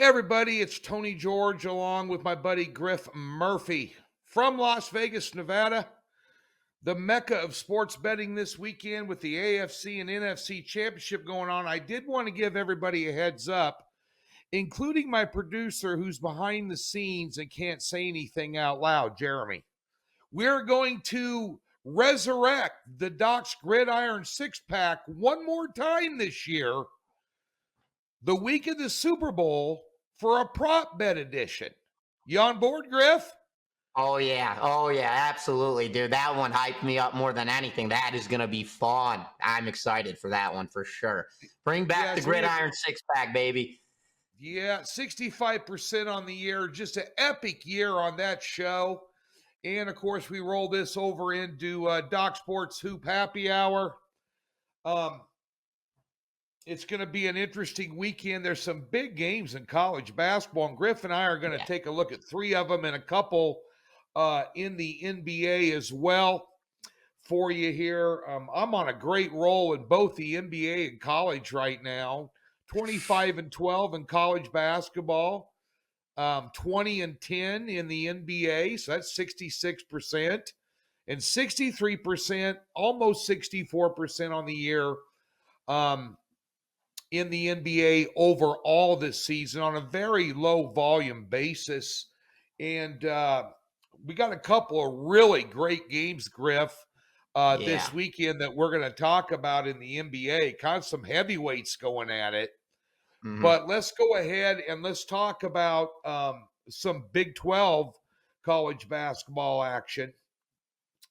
Everybody, it's Tony George along with my buddy Griff Murphy from Las Vegas, Nevada, the mecca of sports betting this weekend with the AFC and NFC championship going on. I did want to give everybody a heads up, including my producer who's behind the scenes and can't say anything out loud, Jeremy. We're going to resurrect the Doc's Gridiron six-pack one more time this year, the week of the Super Bowl, for a prop bet edition. You on board, Griff? Oh, yeah. Oh, yeah. Absolutely, dude. That one hyped me up more than anything. That is going to be fun. I'm excited for that one for sure. Bring back the Gridiron six-pack, baby. Yeah, 65% on the year. Just an epic year on that show. And, of course, we roll this over into Doc Sports Hoop Happy Hour. It's going to be an interesting weekend. There's some big games in college basketball, and Griff and I are going to take a look at three of them and a couple in the NBA as well for you here. I'm on a great roll in both the NBA and college right now. 25-12 in college basketball, 20-10 in the NBA, so that's 66%, and 63%, almost 64% on the year. In the NBA overall this season on a very low volume basis. And we got a couple of really great games, Griff, this weekend that we're going to talk about in the NBA. Kind of some heavyweights going at it. Mm-hmm. But let's go ahead and let's talk about some Big 12 college basketball action.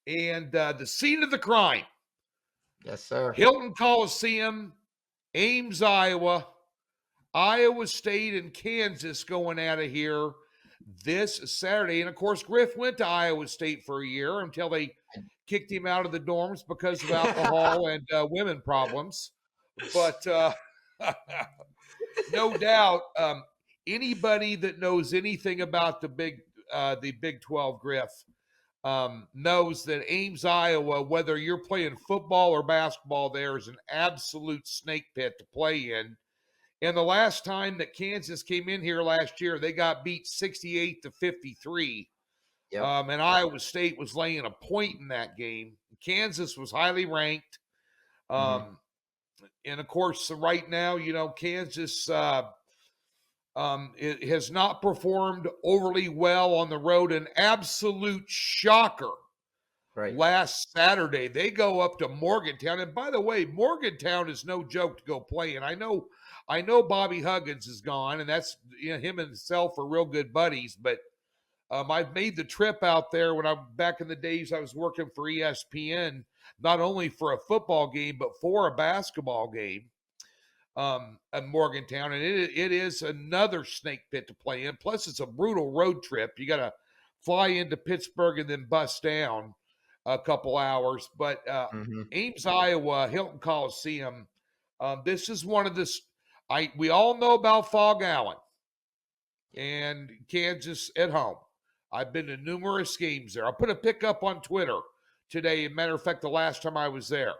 And the scene of the crime. Yes, sir. Hilton Coliseum, Ames, Iowa, Iowa State, and Kansas going out of here this Saturday. And, of course, Griff went to Iowa State for a year until they kicked him out of the dorms because of alcohol and women problems. But no doubt, anybody that knows anything about the Big 12, Griff, knows that Ames, Iowa, whether you're playing football or basketball, there is an absolute snake pit to play in. And the last time that Kansas came in here last year, they got beat 68-53. Yep. And Iowa State was laying a point in that game. Kansas was highly ranked. And, of course, right now, Kansas it has not performed overly well on the road. An absolute shocker. Right. Last Saturday, they go up to Morgantown. And by the way, Morgantown is no joke to go play. And I know Bobby Huggins is gone, and that's him and himself are real good buddies. But I've made the trip out there when I'm back in the days I was working for ESPN, not only for a football game, but for a basketball game. At Morgantown, and it is another snake pit to play in. Plus, it's a brutal road trip. You got to fly into Pittsburgh and then bus down a couple hours. But Ames, Iowa, Hilton Coliseum, this is one of this. We all know about Fog Allen and Kansas at home. I've been to numerous games there. I'll put a pic up on Twitter today. As a matter of fact, the last time I was there.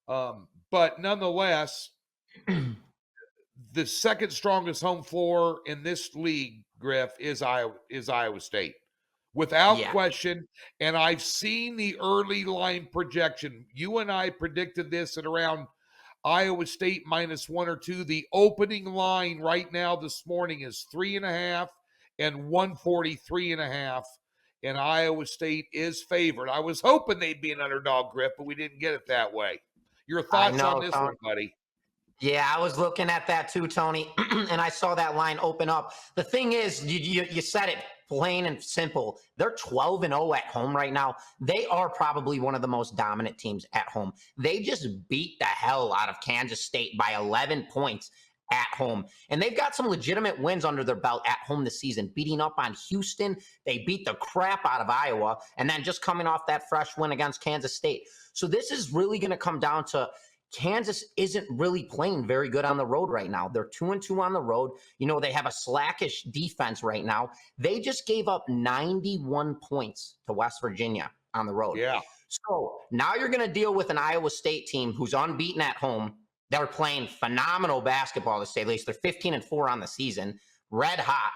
But nonetheless, the second strongest home floor in this league, Griff, is Iowa State, without question. And I've seen the early line projection. You and I predicted this at around Iowa State -1 or 2. The opening line right now this morning is 3.5 and 143.5. And Iowa State is favored. I was hoping they'd be an underdog, Griff, but we didn't get it that way. Your thoughts on this one, buddy? Yeah, I was looking at that too, Tony, and I saw that line open up. The thing is, you said it plain and simple. They're 12-0 at home right now. They are probably one of the most dominant teams at home. They just beat the hell out of Kansas State by 11 points at home. And they've got some legitimate wins under their belt at home this season, beating up on Houston. They beat the crap out of Iowa, and then just coming off that fresh win against Kansas State. So this is really going to come down to Kansas isn't really playing very good on the road right now. They're 2-2 on the road. They have a slackish defense right now. They just gave up 91 points to West Virginia on the road. Yeah. So now you're going to deal with an Iowa State team who's unbeaten at home. They're playing phenomenal basketball, to say the least. They're 15-4 on the season, red hot.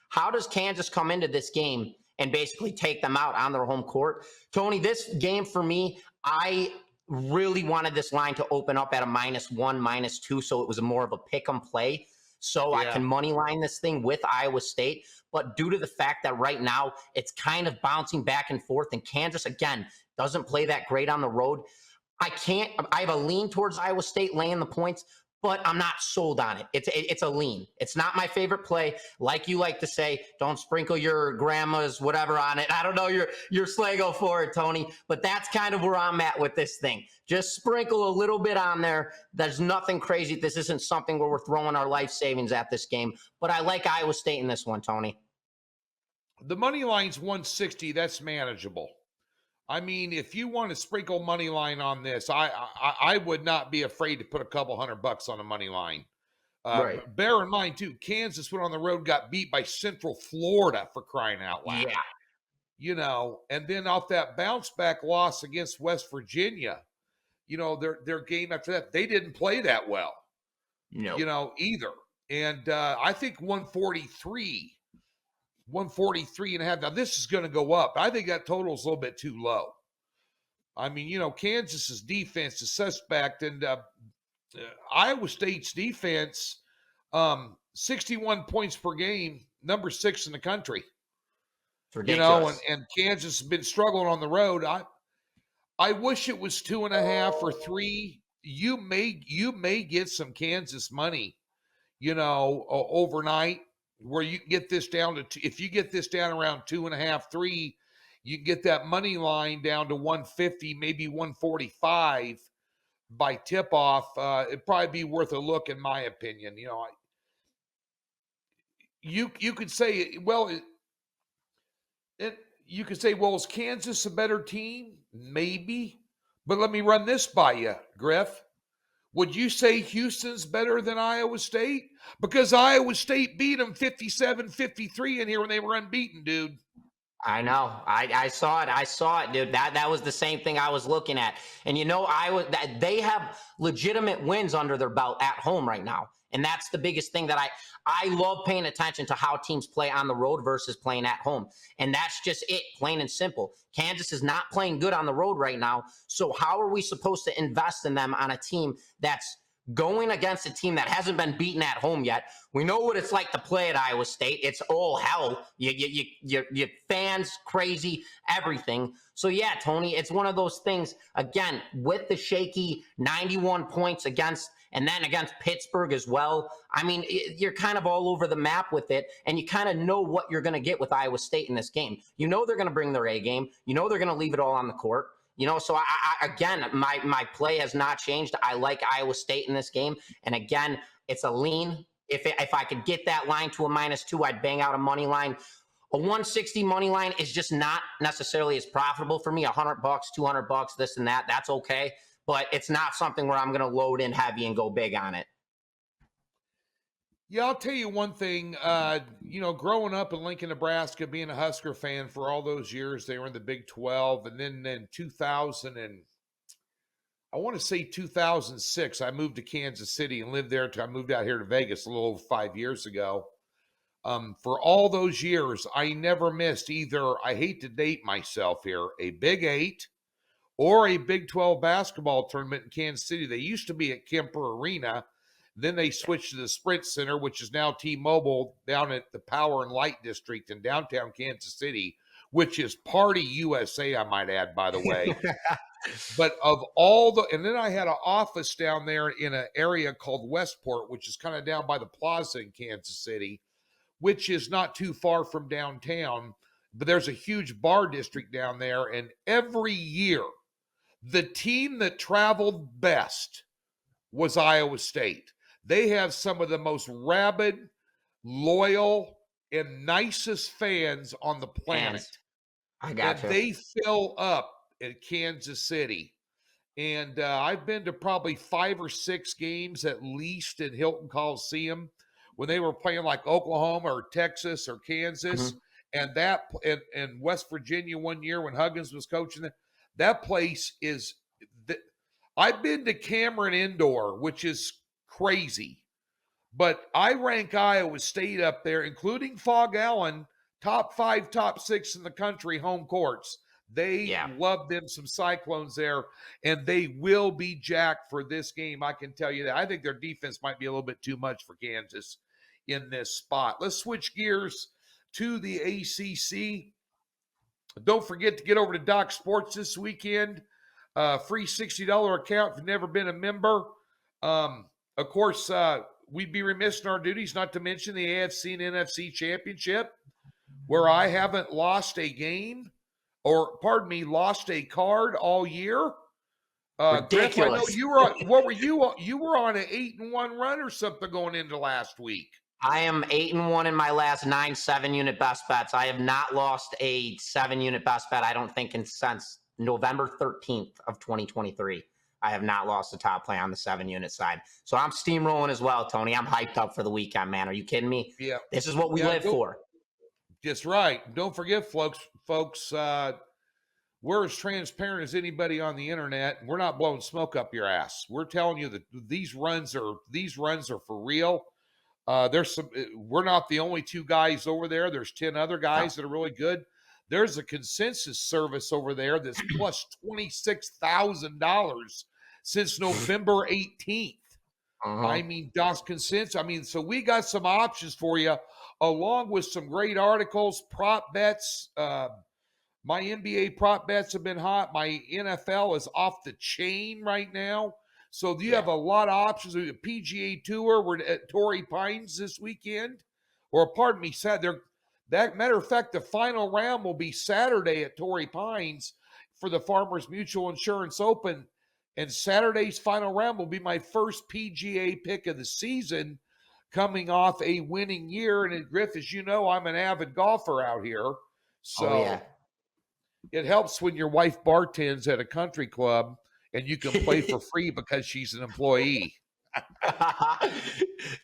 How does Kansas come into this game and basically take them out on their home court? Tony, this game for me, I really wanted this line to open up at a -1, -2, so it was more of a pick 'em play. So I can money line this thing with Iowa State. But due to the fact that right now it's kind of bouncing back and forth, and Kansas, again, doesn't play that great on the road, I have a lean towards Iowa State laying the points, but I'm not sold on it. It's a lean. It's not my favorite play. Like you like to say, don't sprinkle your grandma's whatever on it. I don't know your slango for it, Tony, but that's kind of where I'm at with this thing. Just sprinkle a little bit on there. There's nothing crazy. This isn't something where we're throwing our life savings at this game, but I like Iowa State in this one, Tony. The money line's 160. That's manageable. I mean, if you want to sprinkle money line on this, I would not be afraid to put a couple $100 on a money line. Right. Bear in mind, too, Kansas went on the road, got beat by Central Florida, for crying out loud. Yeah. You know, and then off that bounce back loss against West Virginia, you know, their game after that, they didn't play that well. No. You know, either. And I think 143 and a half. Now, this is going to go up. I think that total is a little bit too low. I mean, you know, Kansas's defense is suspect, and Iowa State's defense, 61 points per game, number 6 in the country. You know, and Kansas has been struggling on the road. I wish it was 2.5 or 3. You may get some Kansas money, you know, overnight, where you can get this down to if you get this down around 2.5, 3, you can get that money line down to 150, maybe 145 by tip off. It'd probably be worth a look, in my opinion. You know, you could say, well, you could say, well, is Kansas a better team? Maybe, but let me run this by you, Griff. Would you say Houston's better than Iowa State? Because Iowa State beat them 57-53 in here when they were unbeaten, dude. I know. I saw it. I saw it, dude. That was the same thing I was looking at. And you know, they have legitimate wins under their belt at home right now. And that's the biggest thing that I love paying attention to how teams play on the road versus playing at home. And that's just it, plain and simple. Kansas is not playing good on the road right now. So how are we supposed to invest in them on a team that's going against a team that hasn't been beaten at home yet? We know what it's like to play at Iowa State. It's all hell. You fans, crazy, everything. So yeah, Tony, it's one of those things, again, with the shaky 91 points against, and then against Pittsburgh as well. I mean, you're kind of all over the map with it, and you kind of know what you're going to get with Iowa State in this game. You know they're going to bring their A game. You know they're going to leave it all on the court. You know, so I again, my play has not changed. I like Iowa State in this game. And again, it's a lean. If I could get that line to a -2, I'd bang out a money line. A 160 money line is just not necessarily as profitable for me. $100, $200, this and that. That's okay. But it's not something where I'm going to load in heavy and go big on it. Yeah, I'll tell you one thing. You know, growing up in Lincoln, Nebraska, being a Husker fan for all those years, they were in the Big 12. And then in 2000 and I want to say 2006, I moved to Kansas City and lived there. I moved out here to Vegas a little over 5 years ago. For all those years, I never missed either, I hate to date myself here, a Big 8 or a Big 12 basketball tournament in Kansas City. They used to be at Kemper Arena. Then they switched to the Sprint Center, which is now T-Mobile, down at the Power and Light District in downtown Kansas City, which is Party USA, I might add, by the way. But of all the, and then I had an office down there in an area called Westport, which is kind of down by the plaza in Kansas City, which is not too far from downtown. But there's a huge bar district down there. And every year, the team that traveled best was Iowa State. They have some of the most rabid, loyal, and nicest fans on the planet. I got you. They fill up at Kansas City. And I've been to probably 5 or 6 games at least at Hilton Coliseum when they were playing like Oklahoma or Texas or Kansas. Mm-hmm. And West Virginia one year when Huggins was coaching, that place is – I've been to Cameron Indoor, which is crazy. But I rank Iowa State up there, including Fog Allen, top 5, top 6 in the country home courts. They love them some Cyclones there, and they will be jacked for this game. I can tell you that. I think their defense might be a little bit too much for Kansas in this spot. Let's switch gears to the ACC. Don't forget to get over to Doc Sports this weekend. Free $60 account if you've never been a member. Of course, we'd be remiss in our duties not to mention the AFC and NFC championship, where I haven't lost a game, or pardon me, lost a card all year. Ridiculous. Griff, I know you were. What were you on? You were on an 8-1 run or something going into last week. I am 8-1 in my last 9 7-unit best bets. I have not lost a 7-unit best bet, I don't think, since November 13th of 2023. I have not lost a top play on the 7-unit side. So I'm steamrolling as well, Tony. I'm hyped up for the weekend, man. Are you kidding me? Yeah. This is what we live for. Just right. Don't forget, folks, we're as transparent as anybody on the internet. We're not blowing smoke up your ass. We're telling you that these runs are for real. We're not the only 2 guys over there. There's 10 other guys that are really good. There's a consensus service over there that's plus $26,000 since November 18th. I mean, DOS consensus. I mean, so we got some options for you, along with some great articles, prop bets. My NBA prop bets have been hot. My NFL is off the chain right now. So you have a lot of options. The PGA Tour, we're at Torrey Pines this weekend. Or pardon me, that matter of fact, the final round will be Saturday at Torrey Pines for the Farmers Mutual Insurance Open. And Saturday's final round will be my first PGA pick of the season, coming off a winning year. And Griff, as you know, I'm an avid golfer out here. So it helps when your wife bartends at a country club and you can play for free because she's an employee.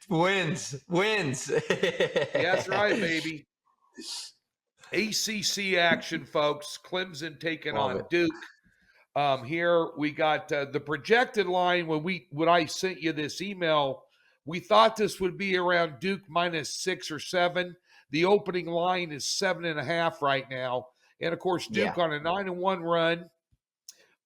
Wins. That's right, baby. ACC action, folks. Clemson taking on Duke. Here we got the projected line. When I sent you this email, we thought this would be around Duke -6 or 7. The opening line is 7.5 right now. And of course, Duke on a 9-1 run.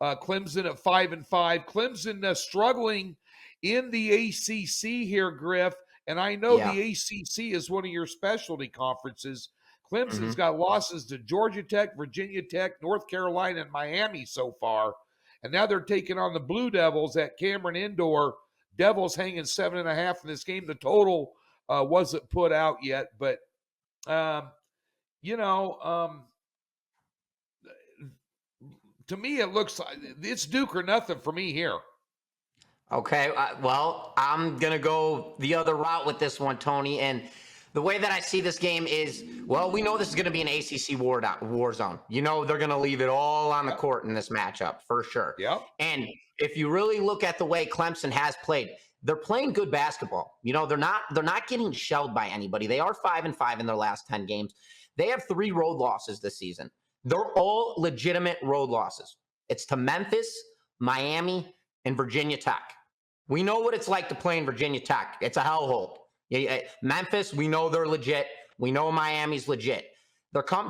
Clemson at 5-5. Clemson struggling in the ACC here, Griff. And I know the ACC is one of your specialty conferences. Clemson's got losses to Georgia Tech, Virginia Tech, North Carolina, and Miami so far. And now they're taking on the Blue Devils at Cameron Indoor. Devils hanging 7.5 in this game. The total wasn't put out yet, but to me, it looks like it's Duke or nothing for me here. Okay, well, I'm going to go the other route with this one, Tony. And the way that I see this game is, well, we know this is going to be an ACC war zone. You know they're going to leave it all on the court in this matchup, for sure. Yep. And if you really look at the way Clemson has played, they're playing good basketball. You know, they're not getting shelled by anybody. They are 5-5 in their last 10 games. They have 3 road losses this season. They're all legitimate road losses. It's to Memphis, Miami, and Virginia Tech. We know what it's like to play in Virginia Tech. It's a hellhole. Memphis, we know they're legit. We know Miami's legit.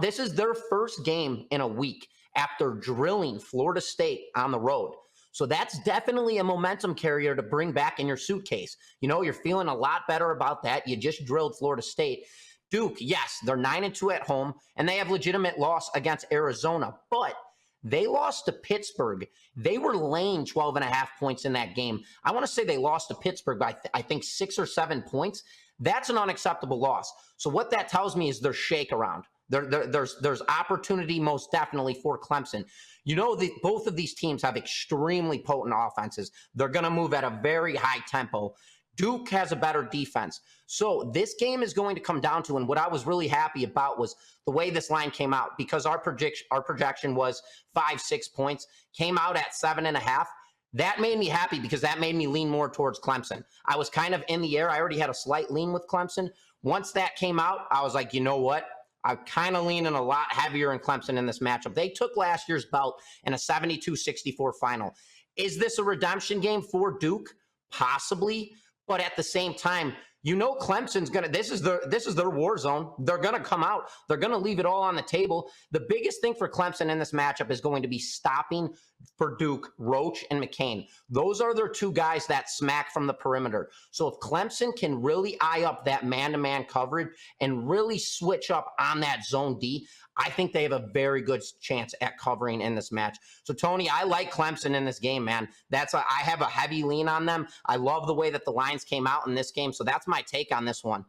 This is their first game in a week after drilling Florida State on the road. So that's definitely a momentum carrier to bring back in your suitcase. You know, you're feeling a lot better about that. You just drilled Florida State. Duke, yes, they're 9-2 at home, and they have legitimate loss against Arizona, but they lost to Pittsburgh. They were laying 12.5 points in that game. I want to say they lost to Pittsburgh by, I think, 6 or 7 points. That's an unacceptable loss. So what that tells me is there's shake around. There's opportunity most definitely for Clemson. You know, both of these teams have extremely potent offenses. They're going to move at a very high tempo. Duke has a better defense. So this game is going to come down to, and what I was really happy about was the way this line came out, because our projection was 5-6 points, came out at 7.5. That made me happy because that made me lean more towards Clemson. I was kind of in the air. I already had a slight lean with Clemson. Once that came out, I was like, you know what? I'm kind of leaning a lot heavier in Clemson in this matchup. They took last year's belt in a 72-64 final. Is this a redemption game for Duke? Possibly. But at the same time, Clemson's gonna. This is their war zone. They're gonna come out. They're gonna leave it all on the table. The biggest thing for Clemson in this matchup is going to be stopping for Duke, Roach, and McCain. Those are their two guys that smack from the perimeter. So if Clemson can really eye up that man-to-man coverage and really switch up on that zone D, I think they have a very good chance at covering in this match. So, Tony, I like Clemson in this game, man. I have a heavy lean on them. I love the way that the lines came out in this game. So that's my take on this one.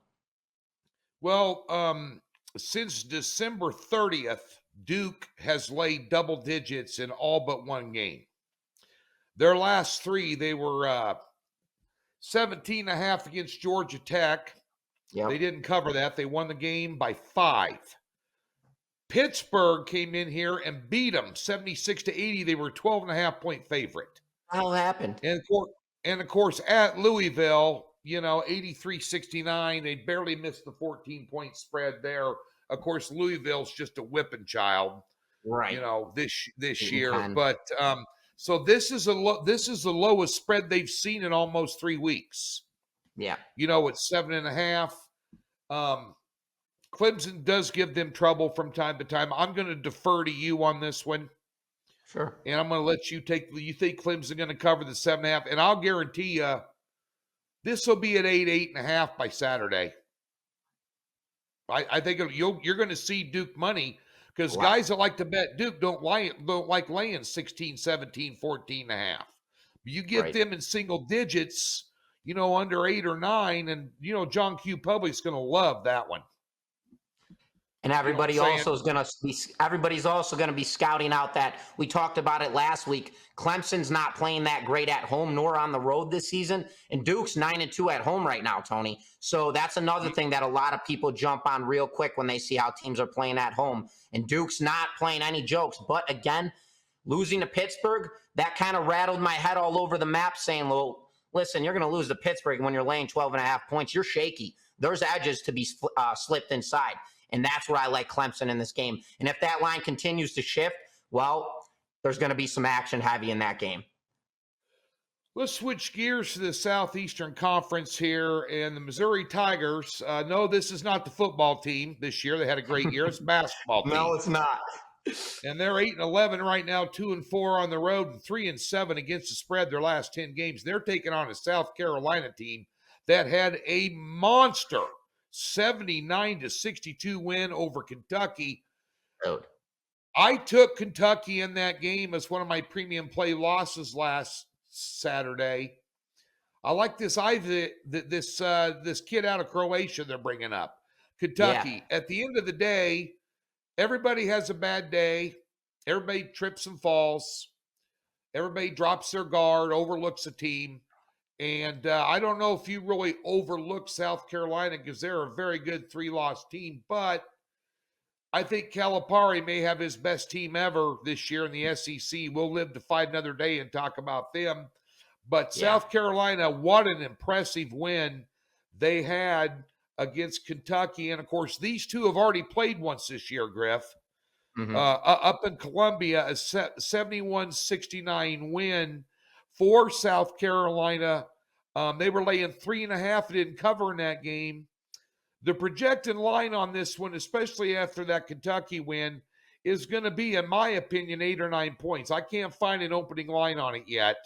Well, since December 30th, Duke has laid double digits in all but one game. Their last three, they were 17.5 against Georgia Tech. Yep. They didn't cover that. They won the game by 5. Pittsburgh came in here and beat them 76-80. They were 12.5-point favorite. What happened? And of course, at Louisville, 83-69. They barely missed the 14-point spread there. Of course, Louisville's just a whipping child, right? This year. But so this is the lowest spread they've seen in almost 3 weeks. Yeah, it's 7.5. Clemson does give them trouble from time to time. I'm going to defer to you on this one. Sure. And I'm going to let you you think Clemson going to cover the 7.5, and I'll guarantee you this will be at 8.5 by Saturday. I think you're going to see Duke money because guys that like to bet Duke don't like laying 16, 17, 14.5. You get them in single digits, under 8 or 9, and John Q. Public's going to love that one. And everybody's also going to be scouting out that we talked about it last week. Clemson's not playing that great at home nor on the road this season, and Duke's 9-2 at home right now, Tony. So that's another thing that a lot of people jump on real quick when they see how teams are playing at home. And Duke's not playing any jokes. But again, losing to Pittsburgh, that kind of rattled my head all over the map, saying, well, listen, you're going to lose to Pittsburgh when you're laying 12.5 points. You're shaky. There's edges to be slipped inside. And that's where I like Clemson in this game. And if that line continues to shift, well, there's going to be some action heavy in that game. Let's switch gears to the Southeastern Conference here. And the Missouri Tigers, no, this is not the football team this year. They had a great year. It's a basketball team. No, it's not. And they're 8-11 right now, 2-4 on the road, and 3-7 against the spread their last 10 games. They're taking on a South Carolina team that had a monster 79-62 win over Kentucky. I took Kentucky in that game as one of my premium play losses last Saturday. I like this this kid out of Croatia they're bringing up, Kentucky. Yeah. At the end of the day, everybody has a bad day. Everybody trips and falls. Everybody drops their guard, overlooks a team. And I don't know if you really overlook South Carolina because they're a very good 3-loss team, but I think Calipari may have his best team ever this year in the SEC. We'll live to fight another day and talk about them. But South Carolina, what an impressive win they had against Kentucky. And, of course, these two have already played once this year, Griff. Mm-hmm. Up in Columbia, a 71-69 win for South Carolina. They were laying 3.5. Didn't cover in that game. The projected line on this one, especially after that Kentucky win, is going to be, in my opinion, 8 or 9 points. I can't find an opening line on it yet.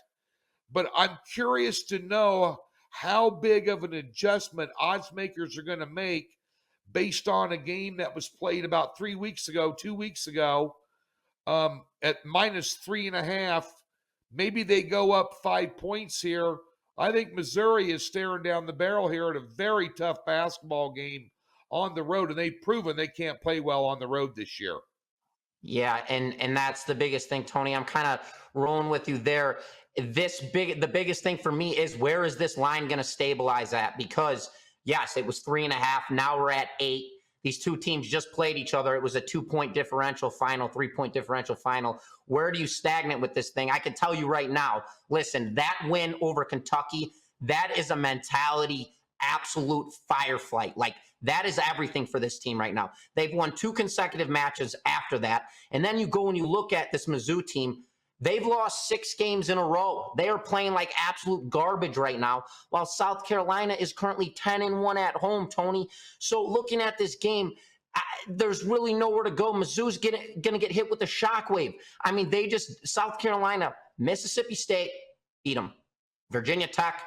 But I'm curious to know how big of an adjustment odds makers are going to make based on a game that was played about 2 weeks ago, at -3.5. Maybe they go up 5 points here. I think Missouri is staring down the barrel here at a very tough basketball game on the road, and they've proven they can't play well on the road this year. Yeah, and that's the biggest thing, Tony. I'm kind of rolling with you there. The biggest thing for me is, where is this line going to stabilize at? Because, yes, it was 3.5. Now we're at 8. These two teams just played each other. It was a 2-point differential final, 3-point differential final. Where do you stagnate with this thing? I can tell you right now, listen, that win over Kentucky, that is a mentality, absolute fireflight. Like, that is everything for this team right now. They've won 2 consecutive matches after that. And then you go and you look at this Mizzou team. They've lost 6 games in a row. They are playing like absolute garbage right now, while South Carolina is currently 10-1 at home, Tony. So looking at this game, there's really nowhere to go. Mizzou's going to get hit with a shockwave. I mean, South Carolina, Mississippi State, beat them. Virginia Tech,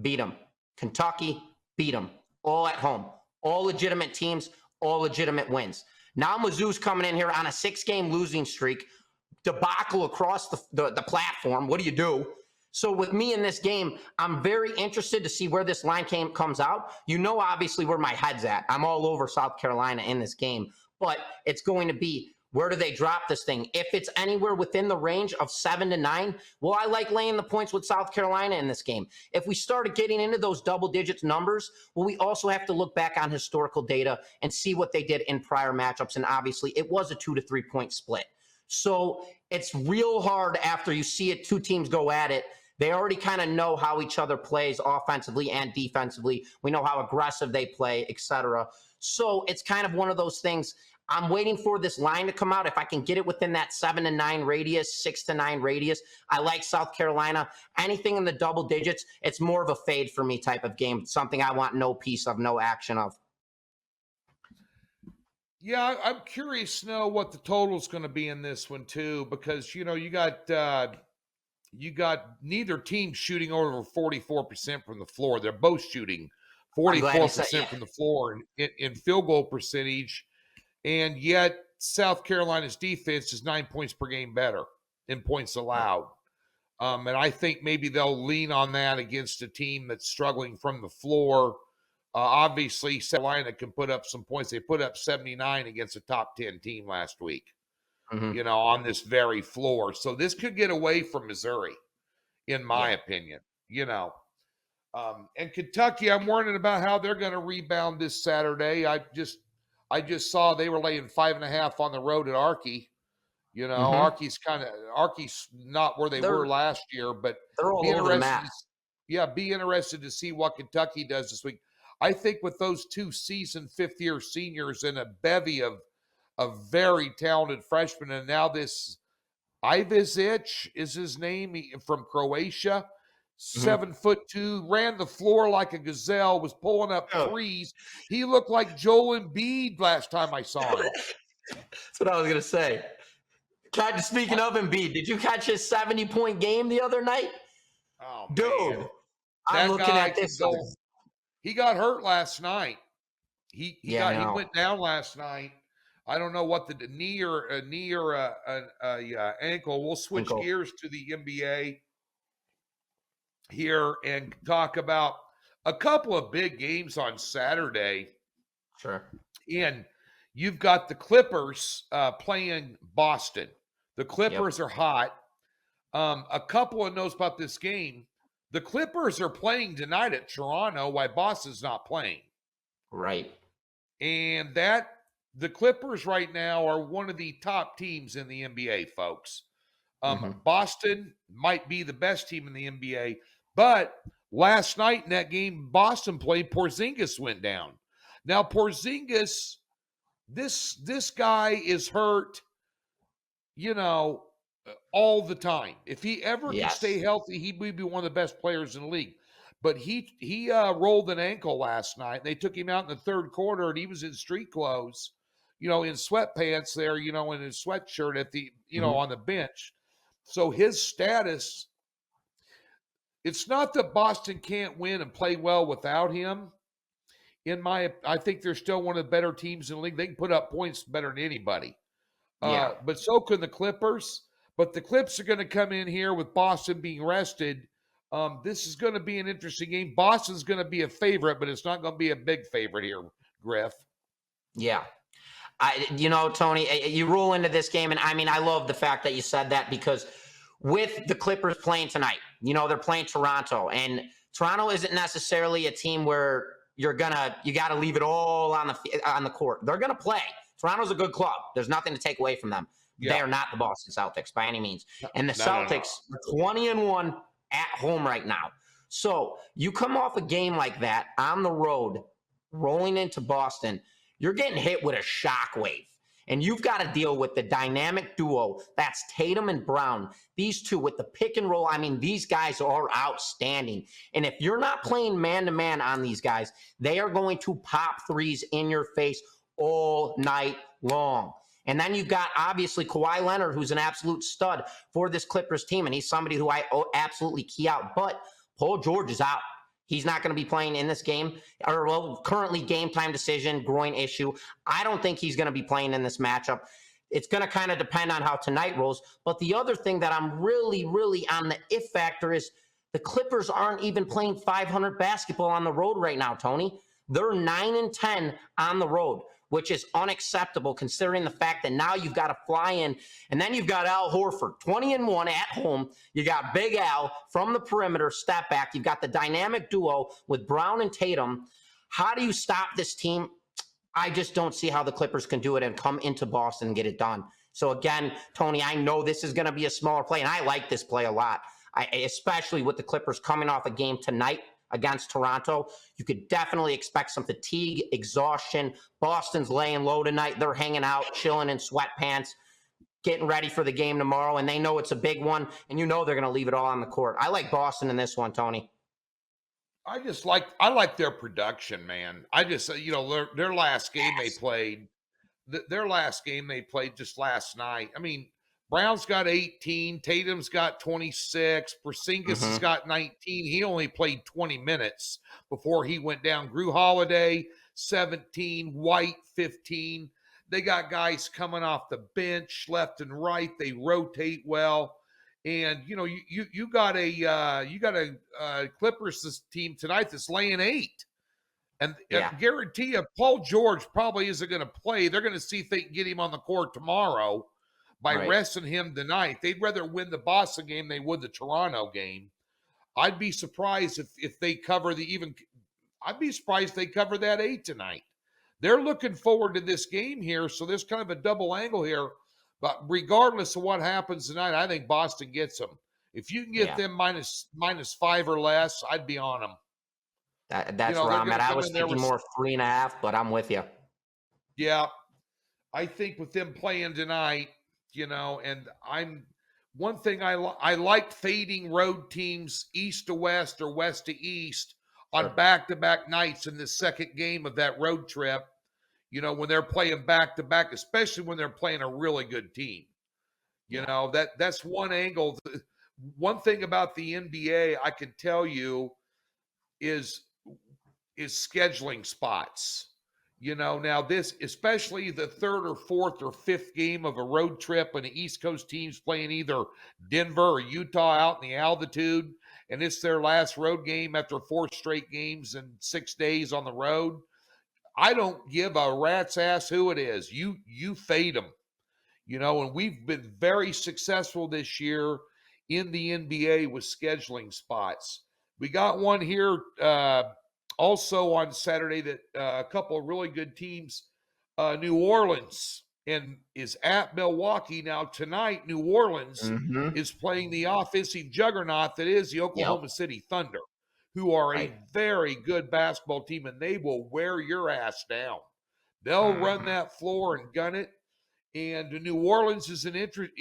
beat them. Kentucky, beat them. All at home. All legitimate teams, all legitimate wins. Now Mizzou's coming in here on a 6-game losing streak. Debacle across the platform. What do you do? So with me in this game, I'm very interested to see where this line comes out. You know, obviously, where my head's at. I'm all over South Carolina in this game, but it's going to be, where do they drop this thing? If it's anywhere within the range of 7 to 9, well, I like laying the points with South Carolina in this game. If we started getting into those double digits numbers, well, we also have to look back on historical data and see what they did in prior matchups. And obviously, it was a 2 to 3 point split. So it's real hard after you see it, 2 teams go at it. They already kind of know how each other plays offensively and defensively. We know how aggressive they play, etc. So it's kind of one of those things. I'm waiting for this line to come out. If I can get it within that 7 to 9 radius, 6 to 9 radius, I like South Carolina. Anything in the double digits, it's more of a fade for me type of game. Something I want no piece of, no action of. Yeah, I'm curious to know what the total is going to be in this one too, because you got neither team shooting over 44% from the floor. They're both shooting 44% from the floor in field goal percentage, and yet South Carolina's defense is 9 points per game better in points allowed. And I think maybe they'll lean on that against a team that's struggling from the floor. Obviously, South Carolina can put up some points. They put up 79 against a top 10 team last week, on this very floor. So this could get away from Missouri, in my opinion, And Kentucky, I'm wondering about how they're going to rebound this Saturday. I just saw they were laying 5.5 on the road at Archie. Archie's not where they were last year, but they're all over the map. Be interested to see what Kentucky does this week. I think with those 2 seasoned 5th-year seniors and a bevy of very talented freshmen, and now this Ivizic is his name, from Croatia, 7'2", ran the floor like a gazelle, was pulling up threes. He looked like Joel Embiid last time I saw him. That's what I was going to say. Speaking of Embiid, did you catch his 70-point game the other night? Oh, dude, man. I'm looking at this. He got hurt last night. He went down last night. I don't know what the knee or ankle. We'll switch gears to the NBA here and talk about a couple of big games on Saturday. Sure. And you've got the Clippers playing Boston. The Clippers are hot. A couple of notes about this game. The Clippers are playing tonight at Toronto while Boston's not playing. Right. And the Clippers right now are one of the top teams in the NBA, folks. Boston might be the best team in the NBA, but last night in that game Boston played, Porzingis went down. Now Porzingis, this guy is hurt, all the time. If he ever could stay healthy, he would be one of the best players in the league. But he rolled an ankle last night. They took him out in the third quarter, and he was in street clothes, in sweatpants there, in his sweatshirt at the, on the bench. So his status, it's not that Boston can't win and play well without him. I think they're still one of the better teams in the league. They can put up points better than anybody. But so can the Clippers. But the Clips are going to come in here with Boston being rested. This is going to be an interesting game. Boston's going to be a favorite, but it's not going to be a big favorite here, Griff. Yeah. Tony, you roll into this game, and I love the fact that you said that, because with the Clippers playing tonight, they're playing Toronto, and Toronto isn't necessarily a team where you got to leave it all on the court. They're going to play. Toronto's a good club. There's nothing to take away from them. Yeah. They are not the Boston Celtics by any means. And the Celtics are 20-1 at home right now. So you come off a game like that on the road, rolling into Boston, you're getting hit with a shockwave. And you've got to deal with the dynamic duo. That's Tatum and Brown. These two with the pick and roll. I mean, these guys are outstanding. And if you're not playing man-to-man on these guys, they are going to pop threes in your face all night long. And then you've got, obviously, Kawhi Leonard, who's an absolute stud for this Clippers team, and he's somebody who I absolutely key out. But Paul George is out. He's not going to be playing in this game, or well, currently game time decision, groin issue. I don't think he's going to be playing in this matchup. It's going to kind of depend on how tonight rolls. But the other thing that I'm really, really on the if factor is the Clippers aren't even playing 500 basketball on the road right now, Tony. They're 9-10 on the road, which is unacceptable considering the fact that now you've got to fly in. And then you've got Al Horford, 20-1 at home. You got Big Al from the perimeter, step back. You've got the dynamic duo with Brown and Tatum. How do you stop this team? I just don't see how the Clippers can do it and come into Boston and get it done. So again, Tony, I know this is going to be a smaller play, and I like this play a lot, especially with the Clippers coming off a game tonight against Toronto. You could definitely expect some fatigue, exhaustion. Boston's laying low tonight. They're hanging out, chilling in sweatpants, getting ready for the game tomorrow, and they know it's a big one, and you know they're going to leave it all on the court. I like Boston in this one, Tony. I like their production, man. I just, their last game they played, just last night. I mean, Brown's got 18, Tatum's got 26, Porzingis has got 19. He only played 20 minutes before he went down. Drew Holiday, 17, White, 15. They got guys coming off the bench left and right. They rotate well. And you got a Clippers team tonight that's laying 8. And I guarantee you, Paul George probably isn't going to play. They're going to see if they can get him on the court tomorrow by resting him tonight. They'd rather win the Boston game than they would the Toronto game. I'd be surprised if they cover I'd be surprised if they cover that 8 tonight. They're looking forward to this game here, so there's kind of a double angle here. But regardless of what happens tonight, I think Boston gets them. If you can get them minus 5 or less, I'd be on them. That's where I'm at. I was thinking more 3.5, but I'm with you. Yeah. I think with them playing tonight, and one thing I like fading road teams east to west or west to east on back-to-back nights in the second game of that road trip, when they're playing back-to-back, especially when they're playing a really good team. That's one angle. One thing about the NBA I can tell you is scheduling spots. Now this, especially the third or fourth or fifth game of a road trip and the East Coast teams playing either Denver or Utah out in the altitude, and it's their last road game after 4 straight games and 6 days on the road. I don't give a rat's ass who it is. You fade them, and we've been very successful this year in the NBA with scheduling spots. We got one here also on Saturday that a couple of really good teams, New Orleans and is at Milwaukee. Now tonight, New Orleans is playing the offensive juggernaut that is the Oklahoma City Thunder, who are a very good basketball team, and they will wear your ass down. They'll run that floor and gun it. And New Orleans is an interest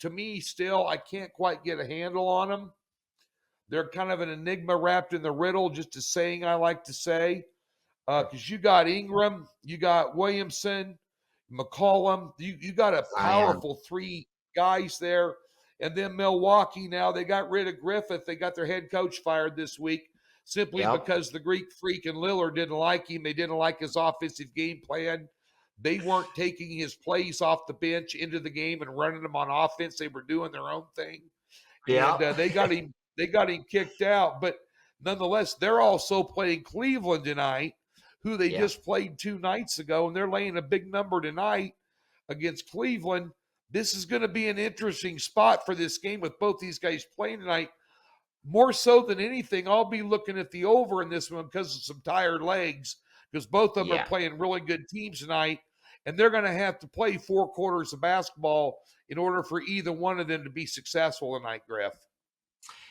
to me still. I can't quite get a handle on them. They're kind of an enigma wrapped in the riddle, just a saying I like to say. Because you got Ingram, you got Williamson, McCollum. You got a powerful 3 guys there. And then Milwaukee now, they got rid of Griffin. They got their head coach fired this week simply because the Greek freak and Lillard didn't like him. They didn't like his offensive game plan. They weren't taking his plays off the bench into the game and running them on offense. They were doing their own thing. And they got him kicked out. But nonetheless, they're also playing Cleveland tonight, who they just played 2 nights ago, and they're laying a big number tonight against Cleveland. This is going to be an interesting spot for this game with both these guys playing tonight. More so than anything, I'll be looking at the over in this one because of some tired legs, because both of them are playing really good teams tonight, and they're going to have to play 4 quarters of basketball in order for either one of them to be successful tonight, Griff.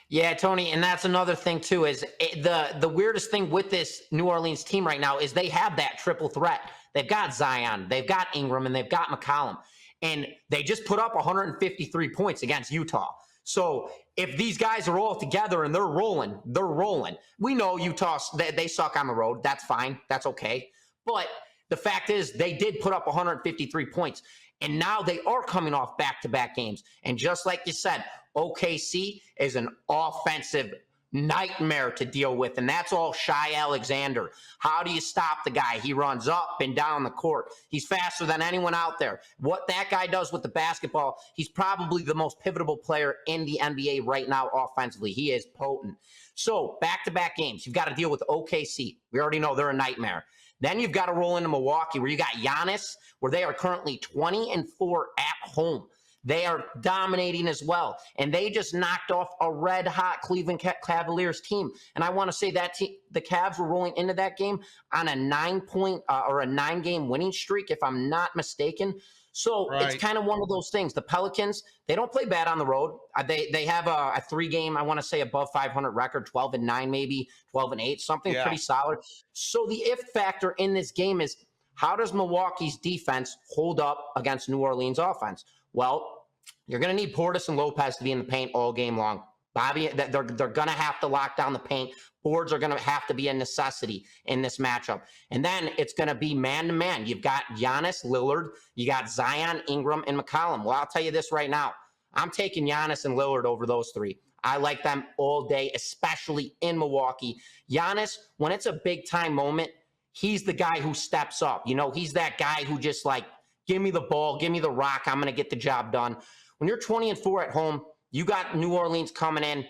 Yeah, Tony, and that's another thing too, is the weirdest thing with this New Orleans team right now is they have that triple threat. They've got Zion, they've got Ingram, and they've got McCollum. And they just put up 153 points against Utah. So if these guys are all together and they're rolling, they're rolling. We know Utah, they suck on the road. That's fine. That's okay. But the fact is they did put up 153 points. And now they are coming off back-to-back games. And just like you said, OKC is an offensive nightmare to deal with, and that's all Shai Alexander. How do you stop the guy? He runs up and down the court. He's faster than anyone out there. What that guy does with the basketball, he's probably the most pivotal player in the NBA right now offensively. He is potent. So back-to-back games, you've got to deal with OKC. We already know they're a nightmare. Then you've got to roll into Milwaukee, where you got Giannis, where they are currently 20-4 at home. They are dominating as well. And they just knocked off a red-hot Cleveland Cavaliers team. And I want to say that the Cavs were rolling into that game on a 9-game winning streak, if I'm not mistaken. So It's kind of one of those things. The Pelicans, they don't play bad on the road. They have a 3-game, I want to say, above 500 record, 12-9 maybe, 12-8, something pretty solid. So the if factor in this game is, how does Milwaukee's defense hold up against New Orleans' offense? Well, you're going to need Portis and Lopez to be in the paint all game long. Bobby, they're going to have to lock down the paint. Boards are going to have to be a necessity in this matchup. And then it's going to be man-to-man. You've got Giannis, Lillard. You got Zion, Ingram, and McCollum. Well, I'll tell you this right now. I'm taking Giannis and Lillard over those three. I like them all day, especially in Milwaukee. Giannis, when it's a big-time moment, he's the guy who steps up. You know, he's that guy who just like, give me the ball, give me the rock, I'm going to get the job done. When you're 20-4 at home, you got New Orleans coming in,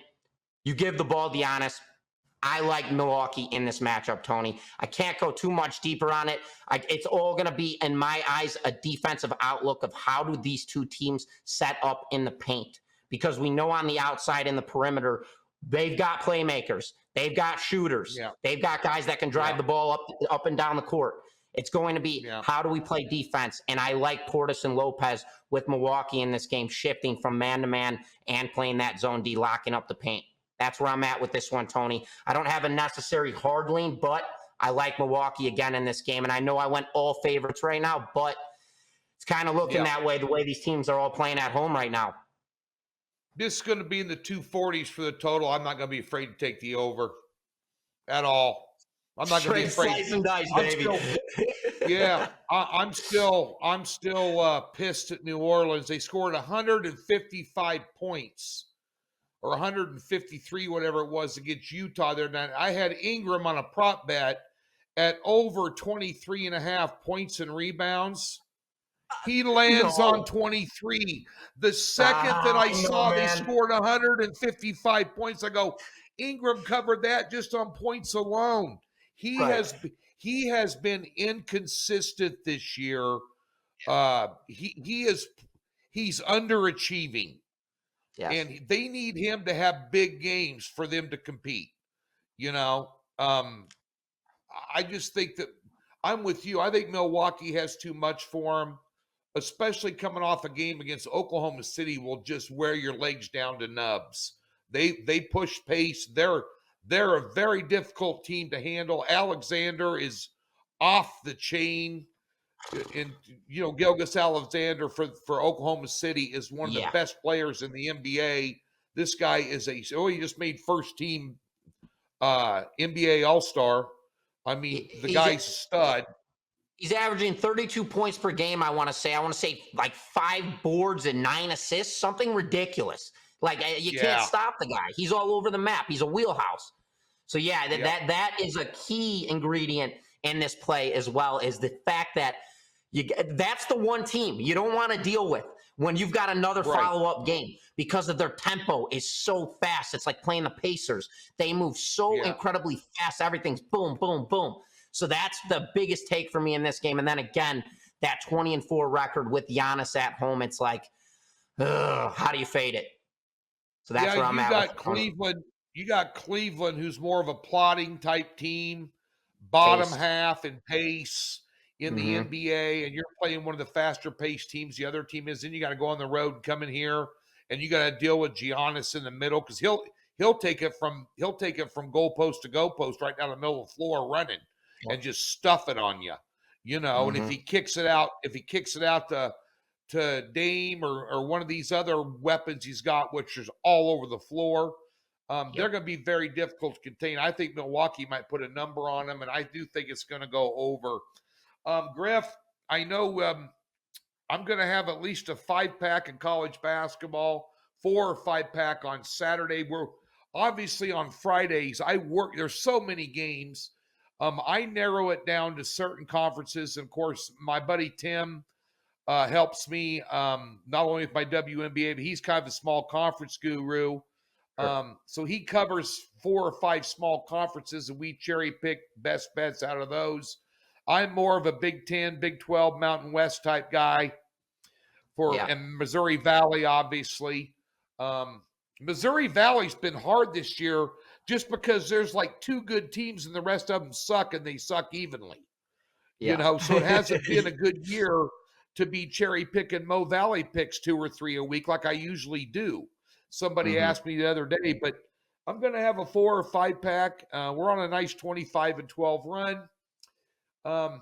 you give the ball to Giannis. I like Milwaukee in this matchup, Tony. I can't go too much deeper on it. It's all going to be, in my eyes, a defensive outlook of how do these two teams set up in the paint. Because we know on the outside in the perimeter, they've got playmakers. They've got shooters. Yeah. They've got guys that can drive the ball up and down the court. It's going to be, how do we play defense? And I like Portis and Lopez with Milwaukee in this game, shifting from man-to-man and playing that zone D, locking up the paint. That's where I'm at with this one, Tony. I don't have a necessary hard lean, but I like Milwaukee again in this game. And I know I went all favorites right now, but it's kind of looking that way, the way these teams are all playing at home right now. This is going to be in the 240s for the total. I'm not going to be afraid to take the over at all. I'm not going to be afraid. Slice and dice, baby. I'm still pissed at New Orleans. They scored 155 points or 153, whatever it was, against Utah there. Now, I had Ingram on a prop bet at over 23.5 points and rebounds. He lands on 23. The second that I saw they scored 155 points, I go, Ingram covered that just on points alone. He has been inconsistent this year. He's underachieving. Yes. And they need him to have big games for them to compete. You know, I just think that I'm with you. I think Milwaukee has too much for him, especially coming off a game against Oklahoma City will just wear your legs down to nubs. They push pace. They're a very difficult team to handle. Alexander is off the chain. And, Gilgeous-Alexander for Oklahoma City is one of the best players in the NBA. This guy is he just made first team NBA All-Star. I mean, the guy's a stud. He's averaging 32 points per game, I want to say like 5 boards and 9 assists, something ridiculous. Like, you can't stop the guy. He's all over the map. He's a wheelhouse. So, that is a key ingredient in this play as well, is the fact that that's the one team you don't want to deal with when you've got another follow-up game, because of their tempo is so fast. It's like playing the Pacers. They move so incredibly fast. Everything's boom, boom, boom. So that's the biggest take for me in this game. And then again, that 20-4 record with Giannis at home, it's like, how do you fade it? So that's where I'm at. You got Cleveland, who's more of a plotting type team, bottom half in pace in the NBA, and you're playing one of the faster paced teams. The other team is. Then you got to go on the road and come in here, and you got to deal with Giannis in the middle, because he'll take it from goalpost to goalpost right down the middle of the floor running and just stuff it on you. And if he kicks it out, to Dame or one of these other weapons he's got, which is all over the floor, they're going to be very difficult to contain. I think Milwaukee might put a number on them, and I do think it's going to go over. Griff, I know I'm going to have at least a 5-pack in college basketball, 4 or 5-pack on Saturday. We're obviously on Fridays. I work. There's so many games. I narrow it down to certain conferences. And of course, my buddy Tim helps me not only with my WNBA, but he's kind of a small conference guru. Sure. So he covers 4 or 5 small conferences, and we cherry pick best bets out of those. I'm more of a Big 10, Big 12, Mountain West type guy and Missouri Valley, obviously. Missouri Valley's been hard this year just because there's like 2 good teams and the rest of them suck, and they suck evenly. So it hasn't been a good year to be cherry picking Mo Valley picks 2 or 3 a week like I usually do. Somebody asked me the other day, but I'm going to have a 4 or 5-pack. We're on a nice 25-12 run.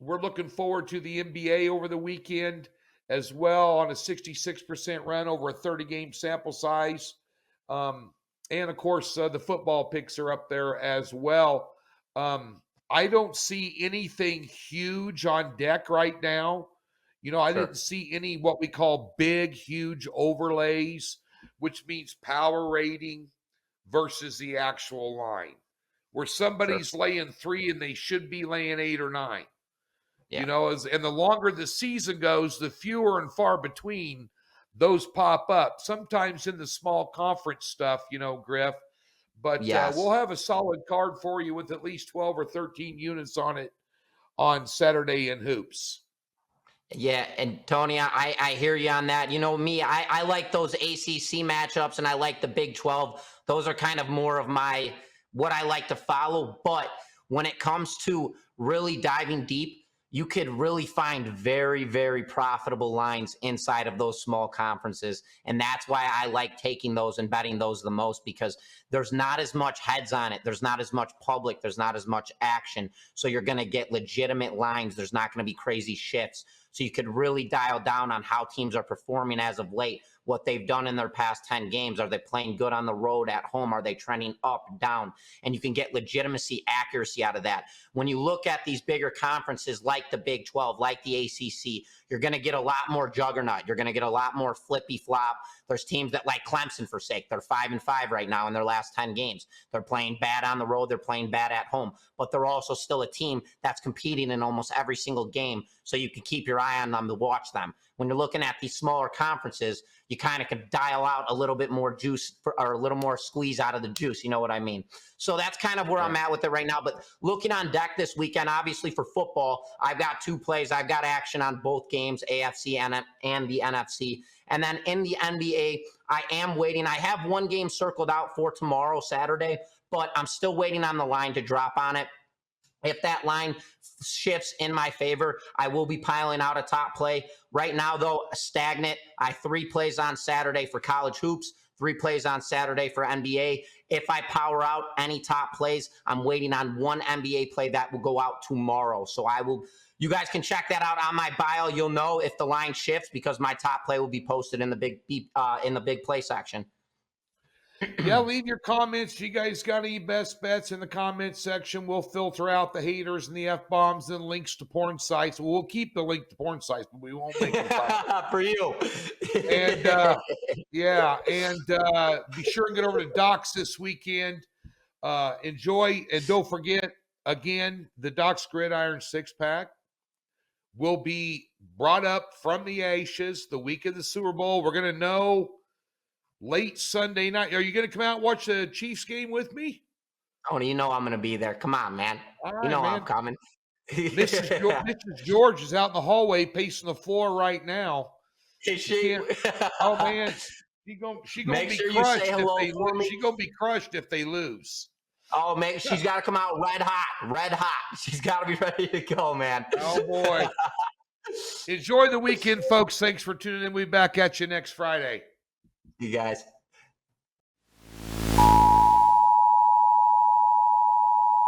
We're looking forward to the NBA over the weekend as well, on a 66% run over a 30-game sample size. And, of course, the football picks are up there as well. I don't see anything huge on deck right now. I didn't see any what we call big, huge overlays, which means power rating versus the actual line, where somebody's laying 3 and they should be laying 8 or 9. And the longer the season goes, the fewer and far between those pop up. Sometimes in the small conference stuff, Griff. But we'll have a solid card for you with at least 12 or 13 units on it on Saturday in hoops. Yeah, and Tony, I hear you on that. Me, I like those ACC matchups, and I like the Big 12. Those are kind of more of what I like to follow. But when it comes to really diving deep, you could really find very, very profitable lines inside of those small conferences. And that's why I like taking those and betting those the most, because there's not as much heads on it. There's not as much public. There's not as much action. So you're going to get legitimate lines. There's not going to be crazy shifts. So you could really dial down on how teams are performing as of late, what they've done in their past 10 games. Are they playing good on the road, at home? Are they trending up, down? And you can get legitimacy, accuracy out of that. When you look at these bigger conferences like the Big 12, like the ACC, you're going to get a lot more juggernaut. You're going to get a lot more flippy flop. There's teams that, like Clemson, for sake, they're 5-5 right now in their last 10 games. They're playing bad on the road. They're playing bad at home. But they're also still a team that's competing in almost every single game. So you can keep your eye on them to watch them. When you're looking at these smaller conferences, you kind of can dial out a little bit more juice or a little more squeeze out of the juice. You know what I mean? So that's kind of where I'm at with it right now. But looking on deck this weekend, obviously for football, I've got 2 plays. I've got action on both games, AFC and the NFC. And then in the NBA, I am waiting. I have 1 game circled out for tomorrow, Saturday, but I'm still waiting on the line to drop on it. If that line shifts in my favor, I will be piling out a top play. Right now, though, stagnant. I 3 plays on Saturday for college hoops, 3 plays on Saturday for NBA. If I power out any top plays, I'm waiting on 1 NBA play that will go out tomorrow. So you guys can check that out on my bio. You'll know if the line shifts because my top play will be posted in the big play section. Yeah, leave your comments. You guys got any best bets in the comment section? We'll filter out the haters and the F-bombs and links to porn sites. We'll keep the link to porn sites, but we won't make it for you. And be sure and get over to Doc's this weekend. Enjoy, and don't forget, again, the Doc's Gridiron 6-pack will be brought up from the ashes the week of the Super Bowl. We're going to know late Sunday night. Are you going to come out and watch the Chiefs game with me? Oh, you know I'm going to be there. Come on, man. Right, man. I'm coming. Mrs. George is out in the hallway pacing the floor right now. Is she? Oh, man. She's going to be crushed if they lose. She's going to be crushed if they lose. Oh, man. She's got to come out red hot. She's got to be ready to go, man. Oh, boy. Enjoy the weekend, folks. Thanks for tuning in. We'll be back at you next Friday. You guys.